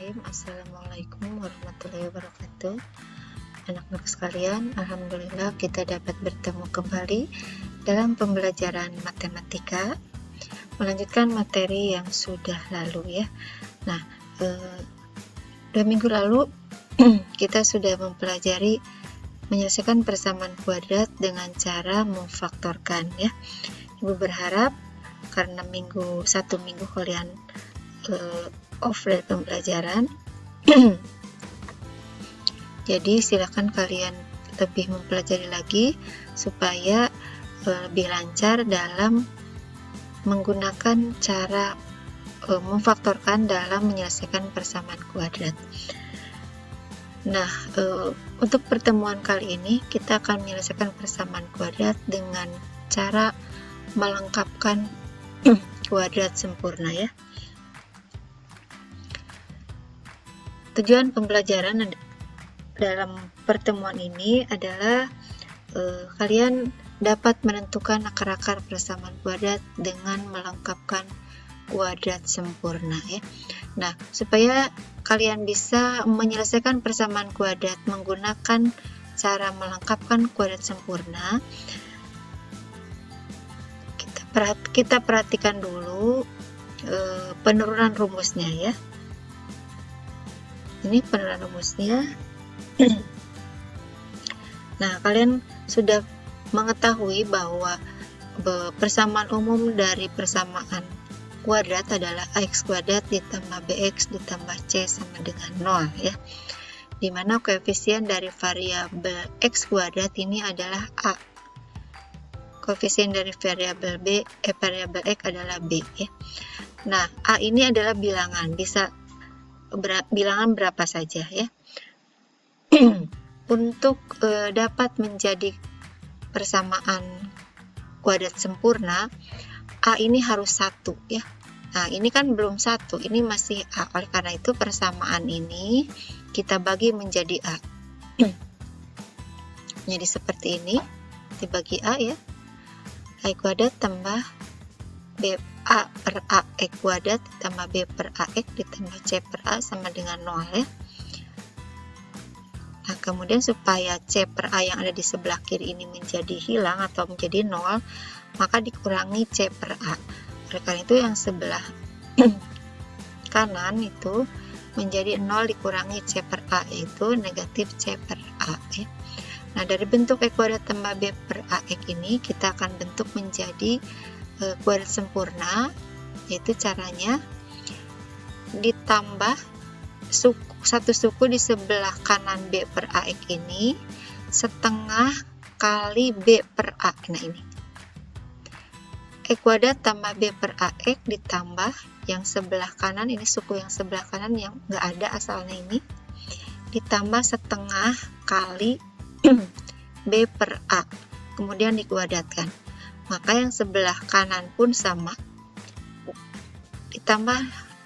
Bismillahirrahmanirrahim. Assalamualaikum warahmatullahi wabarakatuh. Anak-anak sekalian, alhamdulillah kita dapat bertemu kembali dalam pembelajaran matematika, melanjutkan materi yang sudah lalu ya. Nah, 2 minggu lalu kita sudah mempelajari menyelesaikan persamaan kuadrat dengan cara memfaktorkan ya. Ibu berharap karena satu minggu kalian off dari pembelajaran jadi silakan kalian lebih mempelajari lagi supaya lebih lancar dalam menggunakan cara memfaktorkan dalam menyelesaikan persamaan kuadrat. Nah, untuk pertemuan kali ini kita akan menyelesaikan persamaan kuadrat dengan cara melengkapkan kuadrat sempurna ya. Tujuan pembelajaran dalam pertemuan ini adalah kalian dapat menentukan akar-akar persamaan kuadrat dengan melengkapkan kuadrat sempurna ya. Nah, supaya kalian bisa menyelesaikan persamaan kuadrat menggunakan cara melengkapkan kuadrat sempurna, kita perhatikan dulu penurunan rumusnya ya. Ini penurunan rumusnya. Nah, kalian sudah mengetahui bahwa persamaan umum dari persamaan kuadrat adalah ax kuadrat ditambah bx ditambah c sama dengan 0 ya. Dimana koefisien dari variabel x kuadrat ini adalah a. Koefisien dari variabel variabel x adalah b ya. Nah, a ini adalah bilangan, bisa bilangan berapa saja ya. Untuk dapat menjadi persamaan kuadrat sempurna, a ini harus 1 ya. Nah, ini kan belum 1, ini masih a. Oleh karena itu persamaan ini kita bagi menjadi a. Jadi seperti ini, dibagi a ya. A kuadrat tambah b a per a x kuadrat ditambah b per ax ditambah c per a sama dengan 0 ya. Nah, kemudian supaya c per a yang ada di sebelah kiri ini menjadi hilang atau menjadi 0, maka dikurangi c per a. Oleh karena itu yang sebelah kanan itu menjadi 0 dikurangi c per a, yaitu negatif c per a ya. Nah, dari bentuk e kuadrat tambah b per ax ini kita akan bentuk menjadi kuadrat sempurna, yaitu caranya ditambah satu suku di sebelah kanan b per ax ini setengah kali b per a. Nah, ini e kuadrat tambah b per ax ditambah yang sebelah kanan, ini suku yang sebelah kanan yang nggak ada asalnya ini, ditambah setengah kali b per a, kemudian dikuadratkan. Maka yang sebelah kanan pun sama, ditambah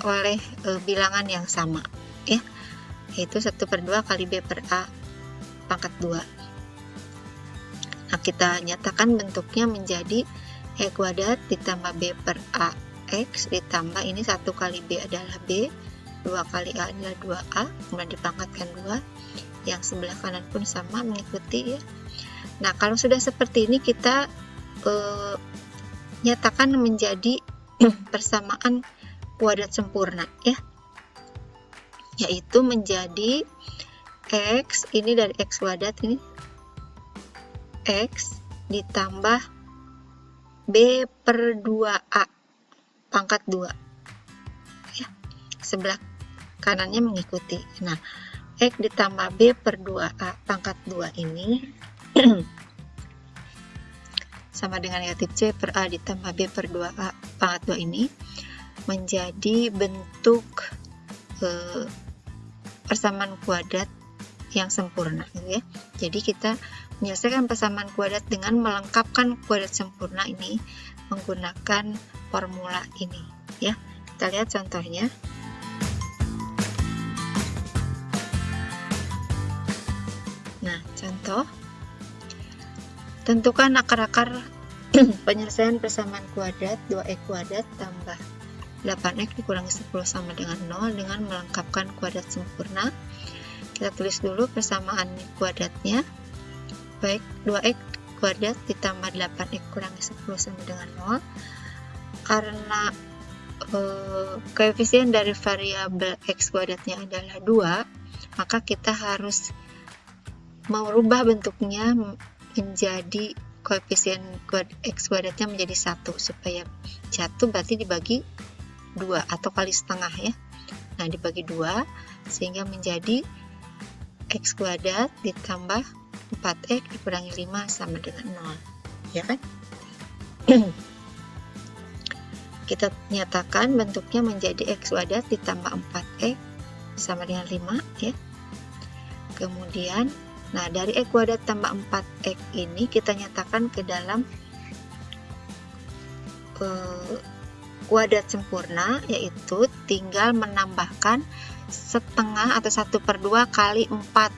oleh bilangan yang sama ya, yaitu 1/2 kali b per a pangkat 2. Nah, kita nyatakan bentuknya menjadi e kuadrat ditambah b per ax ditambah ini 1 kali b adalah b, 2 kali a adalah 2a, kemudian dipangkatkan 2, yang sebelah kanan pun sama mengikuti ya. Nah, kalau sudah seperti ini kita nyatakan menjadi persamaan kuadrat sempurna ya, yaitu menjadi x ini dari x kuadrat ini x ditambah b per 2a pangkat 2 ya, sebelah kanannya mengikuti. Nah, x ditambah b per 2a pangkat 2 ini sama dengan negatif c per a ditambah b per 2a pangkat 2 ini menjadi bentuk persamaan kuadrat yang sempurna gitu ya. Jadi kita menyelesaikan persamaan kuadrat dengan melengkapkan kuadrat sempurna ini menggunakan formula ini ya. Kita lihat contohnya. Nah, contoh, tentukan akar-akar penyelesaian persamaan kuadrat 2e kuadrat tambah 8x dikurangi 10 sama dengan 0 dengan melengkapkan kuadrat sempurna. Kita tulis dulu persamaan kuadratnya. Baik, 2x kuadrat ditambah 8x kurangi 10 sama dengan 0. Karena koefisien dari variabel x kuadratnya adalah 2, maka kita harus merubah bentuknya menjadi koefisien x kuadratnya menjadi 1 supaya jatuh, berarti dibagi 2 atau kali setengah ya. Nah, dibagi 2 sehingga menjadi x kuadrat ditambah 4x dikurangi 5 sama dengan 0, ya kan? Kita nyatakan bentuknya menjadi x kuadrat ditambah 4x sama dengan 5 ya. Kemudian, nah dari x kuadrat tambah 4x ini kita nyatakan ke dalam kuadrat sempurna, yaitu tinggal menambahkan setengah atau 1/2 kali 4,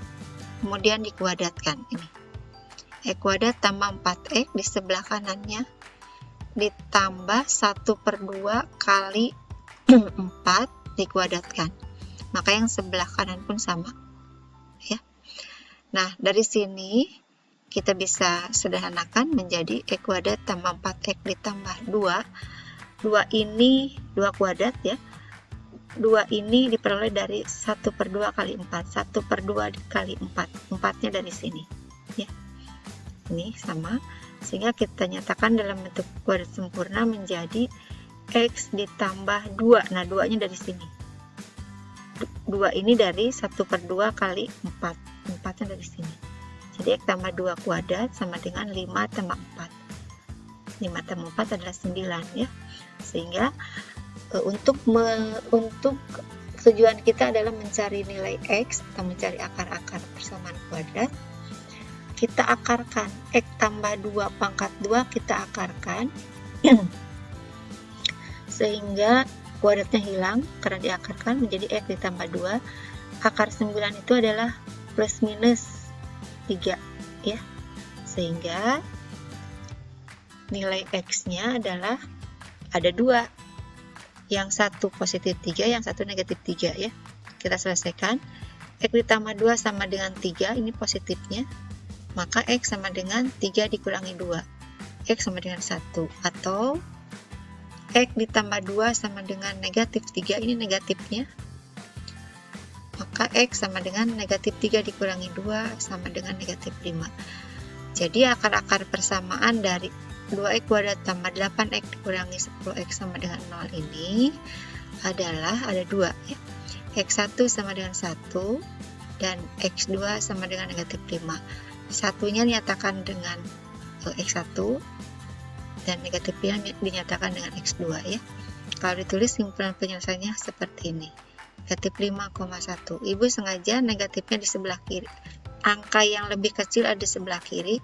kemudian dikuadratkan. Ini x kuadrat tambah 4x di sebelah kanannya ditambah 1/2 kali 4 dikuadratkan, maka yang sebelah kanan pun sama ya. Nah, dari sini kita bisa sederhanakan menjadi x kuadrat tambah 4x ditambah 2 ini 2 kuadrat ya. 2 ini diperoleh dari 1/2 kali 4, 1/2 dikali 4, 4-nya dari sini ya. Ini sama, sehingga kita nyatakan dalam bentuk kuadrat sempurna menjadi x ditambah 2. Nah, 2-nya dari sini. 2 ini dari 1/2 kali 4, 4-nya dari sini. Jadi x tambah 2 kuadrat sama dengan 5 tambah 4. 5 tambah 4 adalah 9 ya. Sehingga untuk tujuan kita adalah mencari nilai x atau mencari akar-akar persamaan kuadrat, kita akarkan x tambah 2 pangkat 2 kita akarkan sehingga kuadratnya hilang karena diakarkan menjadi x ditambah 2. Akar 9 itu adalah plus minus 3 ya, sehingga nilai x-nya adalah ada 2, yang satu positif 3, yang satu negatif 3 ya. Kita selesaikan. X ditambah 2 sama dengan 3, ini positifnya, maka x sama dengan 3 dikurangi 2, x sama dengan 1, atau x ditambah 2 sama dengan negatif 3, ini negatifnya, maka x sama dengan negatif 3 dikurangi 2 sama dengan negatif 5. Jadi akar-akar persamaan dari 2x kuadrat tambah 8x dikurangi 10x sama dengan 0 ini adalah ada 2 ya. X1 sama dengan 1 dan x2 sama dengan negatif 5. Satunya dinyatakan dengan x1 dan negatifnya dinyatakan dengan x2 ya. Kalau ditulis simpulan penyelesaiannya seperti ini, negatif 5,1. Ibu sengaja negatifnya di sebelah kiri, angka yang lebih kecil ada di sebelah kiri,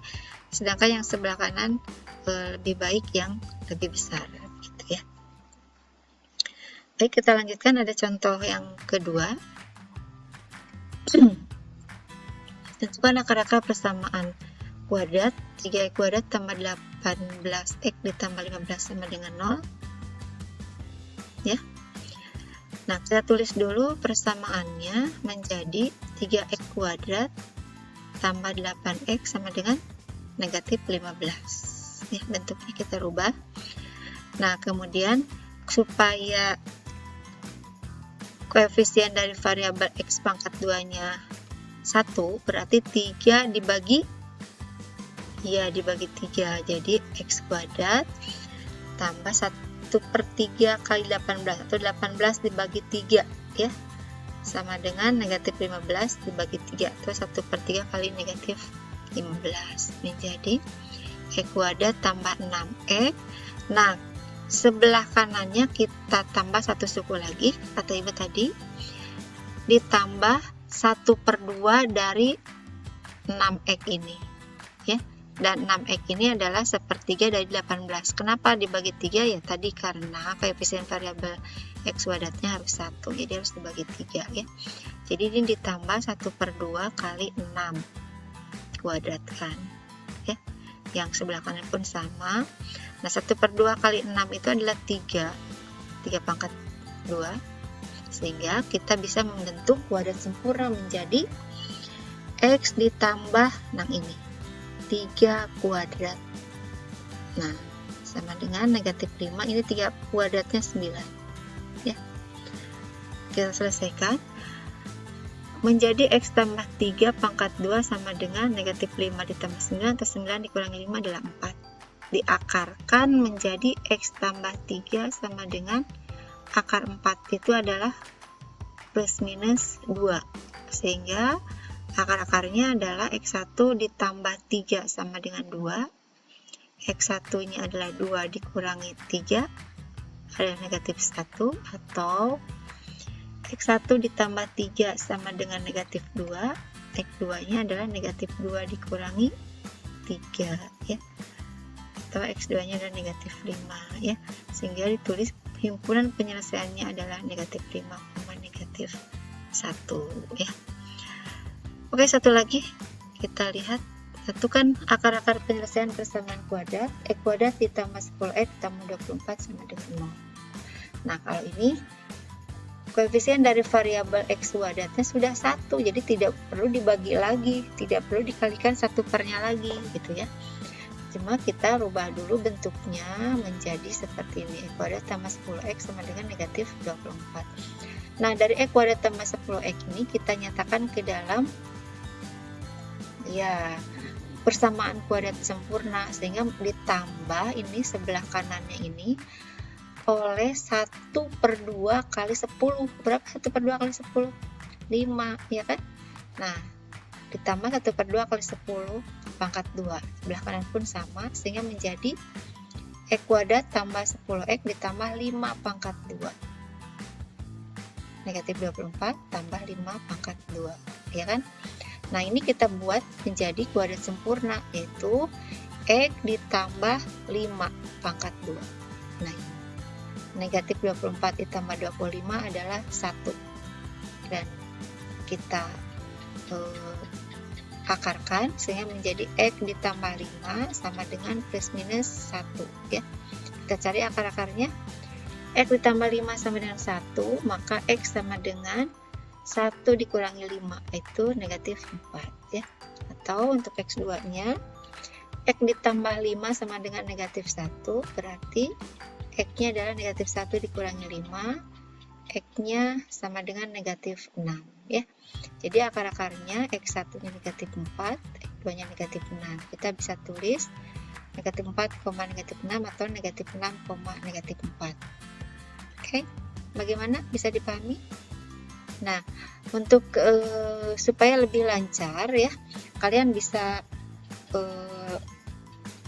sedangkan yang sebelah kanan lebih baik yang lebih besar gitu ya. Baik, kita lanjutkan, ada contoh yang kedua. Tentukan akar-akar persamaan kuadrat 3x kuadrat tambah 18x ditambah 15 sama dengan 0 ya. Nah, kita tulis dulu persamaannya menjadi 3x kuadrat tambah 8x sama dengan negatif 15 ya. Bentuknya kita rubah. Nah, kemudian supaya koefisien dari variabel x pangkat 2 nya 1, berarti 3 dibagi 3, jadi x kuadrat tambah 1/3 kali 18 atau 18 dibagi 3 ya, sama dengan negatif 15 dibagi 3 atau 1/3 kali negatif 15 menjadi x kuadrat tambah 6x. Nah, sebelah kanannya kita tambah 1 suku lagi kata ibu tadi, ditambah 1/2 dari 6x ini ya, dan 6x ini adalah 1/3 dari 18. Kenapa dibagi 3 ya? Tadi karena koefisien variabel x kuadratnya harus 1, jadi harus dibagi 3 ya. Jadi ini ditambah 1/2 kali 6 kuadratkan ya, yang sebelah kanan pun sama. Nah, 1/2 kali 6 itu adalah 3 3 pangkat 2, sehingga kita bisa membentuk kuadrat sempurna menjadi X ditambah ini 3 kuadrat. Nah, sama dengan negatif 5, ini 3 kuadratnya 9 ya. Kita selesaikan. Menjadi X tambah 3 pangkat 2 sama dengan negatif 5 ditambah 9 atau 9 dikurangi 5 adalah 4. Diakarkan menjadi X tambah 3 sama dengan akar 4, itu adalah plus minus 2, sehingga akar-akarnya adalah X1 ditambah 3 sama dengan 2. X1 nya adalah 2 dikurangi 3 adalah negatif 1, atau X1 ditambah 3 sama dengan negatif 2, X2 nya adalah negatif 2 dikurangi 3 ya, atau X2 nya adalah negatif 5 ya, sehingga ditulis himpunan penyelesaiannya adalah negatif 5, negatif 1 ya. Oke, satu lagi kita lihat, tentukan akar-akar penyelesaian persamaan kuadrat. X kuadrat ditambah 10X ditambah 24 sama dengan 0. Nah, kalau ini koefisien dari variabel X kuadratnya sudah 1, jadi tidak perlu dibagi lagi, tidak perlu dikalikan 1/nya lagi gitu ya. Cuma kita rubah dulu bentuknya menjadi seperti ini, X kuadrat tambah 10X sama dengan negatif 24. Nah, dari X kuadrat tambah 10X ini kita nyatakan ke dalam ya persamaan kuadrat sempurna, sehingga ditambah ini sebelah kanannya ini oleh 1/2 kali 10. Berapa 1/2 kali 10? 5 ya kan? Nah, ditambah 1/2 kali 10 pangkat 2, sebelah kanan pun sama, sehingga menjadi X kuadrat tambah 10X ditambah 5 pangkat 2, negatif 24 tambah 5 pangkat 2 ya kan. Nah, ini kita buat menjadi kuadrat sempurna, yaitu X ditambah 5 pangkat 2. Nah, negatif 24 ditambah 25 adalah 1, dan kita akarkan sehingga menjadi X ditambah 5 sama dengan plus minus 1 ya. Kita cari akar-akarnya. X ditambah 5 sama dengan 1, maka X sama dengan 1 dikurangi 5, itu negatif 4 ya. Atau untuk X2 nya, X ditambah 5 sama dengan negatif 1, berarti X nya adalah negatif 1 dikurangi 5, X nya sama dengan negatif 6 ya. Jadi akar-akarnya X1 nya negatif 4, X2 nya negatif 6. Kita bisa tulis negatif 4, negatif 6 atau negatif 6, negatif 4. Oke, bagaimana? Bisa dipahami? Nah, untuk supaya lebih lancar ya, kalian bisa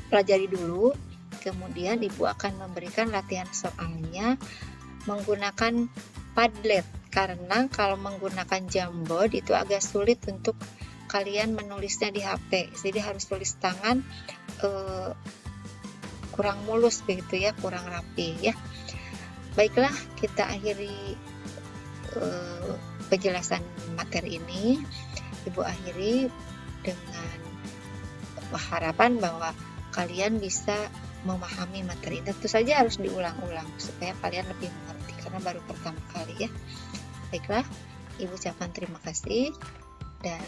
pelajari dulu, kemudian Ibu akan memberikan latihan soalnya menggunakan Padlet, karena kalau menggunakan Jamboard itu agak sulit untuk kalian menulisnya di HP, jadi harus tulis tangan, kurang mulus begitu ya, kurang rapi ya. Baiklah, kita akhiri penjelasan materi ini. Ibu akhiri dengan harapan bahwa kalian bisa memahami materi. Tentu saja harus diulang-ulang supaya kalian lebih mengerti, karena baru pertama kali ya. Baiklah, Ibu ucapkan terima kasih dan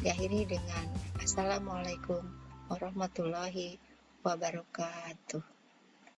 diakhiri dengan Assalamualaikum warahmatullahi wabarakatuh.